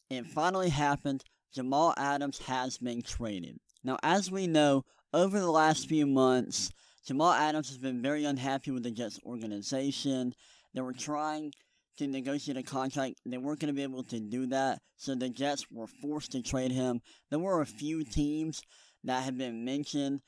It finally happened. Jamal Adams has been traded. Now, as we know, over the last few months, Jamal Adams has been very unhappy with the Jets organization. They were trying to negotiate a contract. They weren't going to be able to do that, so the Jets were forced to trade him. There were a few teams that had been mentioned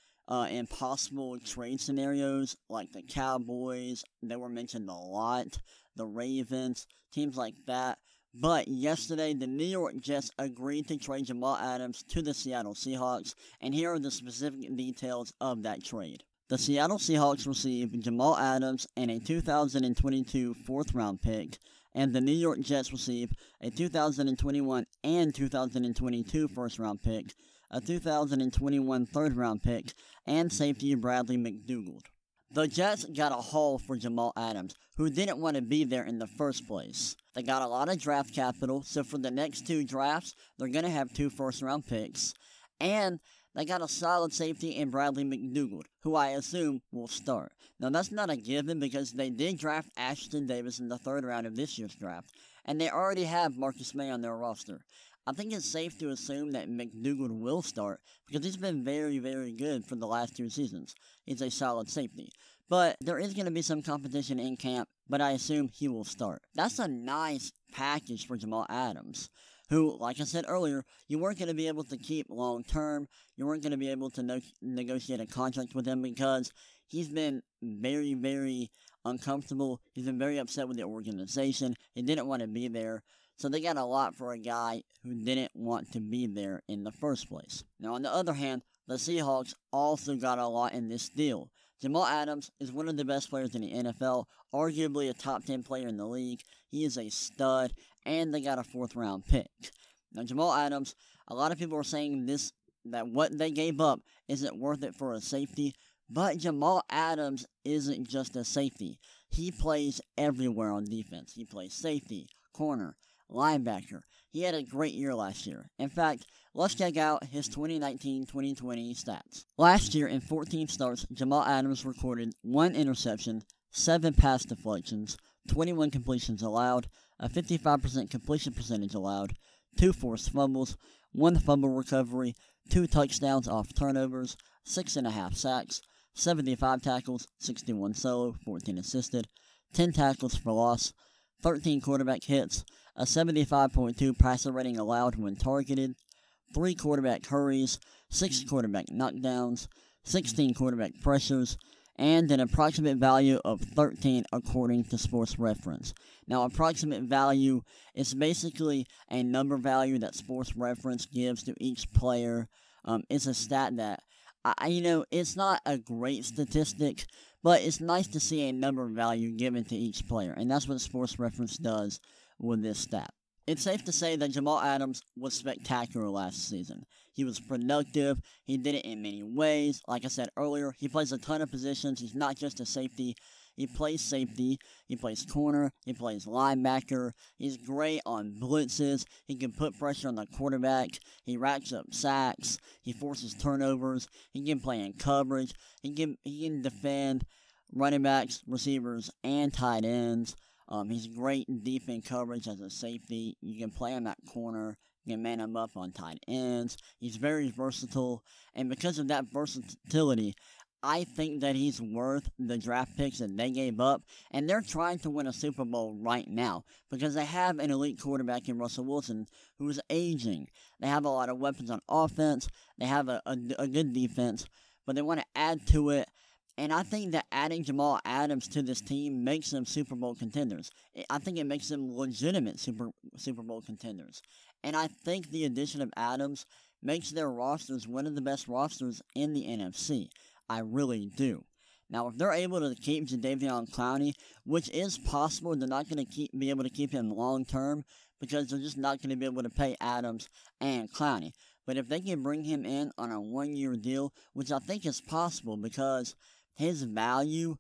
in possible trade scenarios, like the Cowboys. They were mentioned a lot. The Ravens, teams like that. But yesterday, the New York Jets agreed to trade Jamal Adams to the Seattle Seahawks, and here are the specific details of that trade. The Seattle Seahawks received Jamal Adams and a 2022 fourth-round pick, and the New York Jets received a 2021 and 2022 first-round pick, a 2021 third-round pick, and safety Bradley McDougald. The Jets got a haul for Jamal Adams, who didn't want to be there in the first place. They got a lot of draft capital, so for the next two drafts, they're going to have 2 first-round picks. And they got a solid safety in Bradley McDougald, who I assume will start. Now, that's not a given because they did draft Ashton Davis in the 3rd round of this year's draft, and they already have Marcus May on their roster. I think it's safe to assume that McDougald will start because he's been very, very good for the last 2 seasons. He's a solid safety. But there is going to be some competition in camp, but I assume he will start. That's a nice package for Jamal Adams, who, like I said earlier, you weren't going to be able to keep long term. You weren't going to be able to negotiate a contract with him because he's been very, very uncomfortable. He's been very upset with the organization. He didn't want to be there. So they got a lot for a guy who didn't want to be there in the first place. Now, on the other hand, the Seahawks also got a lot in this deal. Jamal Adams is one of the best players in the NFL, arguably a top 10 player in the league. He is a stud, and they got a 4th-round pick. Now, Jamal Adams, a lot of people are saying that what they gave up isn't worth it for a safety, but Jamal Adams isn't just a safety. He plays everywhere on defense. He plays safety, corner, linebacker. He had a great year last year. In fact, let's check out his 2019-2020 stats. Last year, in 14 starts, Jamal Adams recorded 1 interception, 7 pass deflections, 21 completions allowed, a 55% completion percentage allowed, 2 forced fumbles, 1 fumble recovery, 2 touchdowns off turnovers, 6.5 sacks, 75 tackles, 61 solo, 14 assisted, 10 tackles for loss, 13 quarterback hits, a 75.2 passer rating allowed when targeted, 3 quarterback hurries, 6 quarterback knockdowns, 16 quarterback pressures, and an approximate value of 13 according to Sports Reference. Now, approximate value is basically a number value that Sports Reference gives to each player. It's a stat that, it's not a great statistic, but it's nice to see a number value given to each player, and that's what Sports Reference does with this stat. It's safe to say that Jamal Adams was spectacular last season. He was productive. He did it in many ways. Like I said earlier, he plays a ton of positions. He's not just a safety. He plays safety. He plays corner. He plays linebacker. He's great on blitzes. He can put pressure on the quarterback. He racks up sacks. He forces turnovers. He can play in coverage. He can defend running backs, receivers, and tight ends. He's great deep in coverage as a safety. You can play him at corner. You can man him up on tight ends. He's very versatile. And because of that versatility, I think that he's worth the draft picks that they gave up. And they're trying to win a Super Bowl right now because they have an elite quarterback in Russell Wilson who is aging. They have a lot of weapons on offense. They have a good defense. But they want to add to it. And I think that adding Jamal Adams to this team makes them Super Bowl contenders. I think it makes them legitimate Super Bowl contenders. And I think the addition of Adams makes their rosters one of the best rosters in the NFC. I really do. Now, if they're able to keep Jadeveon Clowney, which is possible, they're not going to be able to keep him long term because they're just not going to be able to pay Adams and Clowney. But if they can bring him in on a 1-year deal, which I think is possible because his value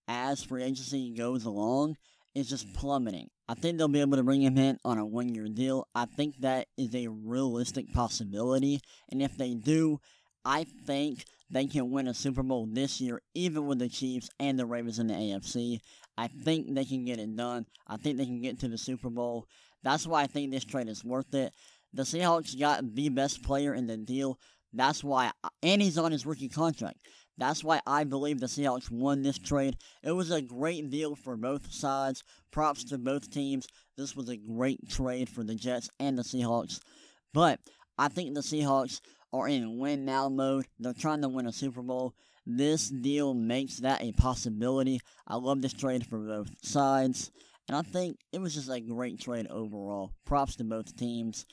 as free agency goes along is just plummeting. I think they'll be able to bring him in on a 1-year deal. I think that is a realistic possibility. And if they do, I think they can win a Super Bowl this year, even with the Chiefs and the Ravens in the AFC. I think they can get it done. I think they can get to the Super Bowl. That's why I think this trade is worth it. The Seahawks got the best player in the deal. That's why, and he's on his rookie contract. That's why I believe the Seahawks won this trade. It was a great deal for both sides. Props to both teams. This was a great trade for the Jets and the Seahawks. But I think the Seahawks are in win now mode. They're trying to win a Super Bowl. This deal makes that a possibility. I love this trade for both sides. And I think it was just a great trade overall. Props to both teams.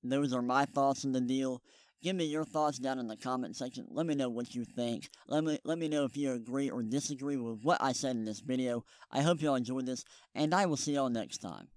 Those are my thoughts on the deal. Give me your thoughts down in the comment section. Let me know what you think. Let me know if you agree or disagree with what I said in this video. I hope y'all enjoyed this, and I will see y'all next time.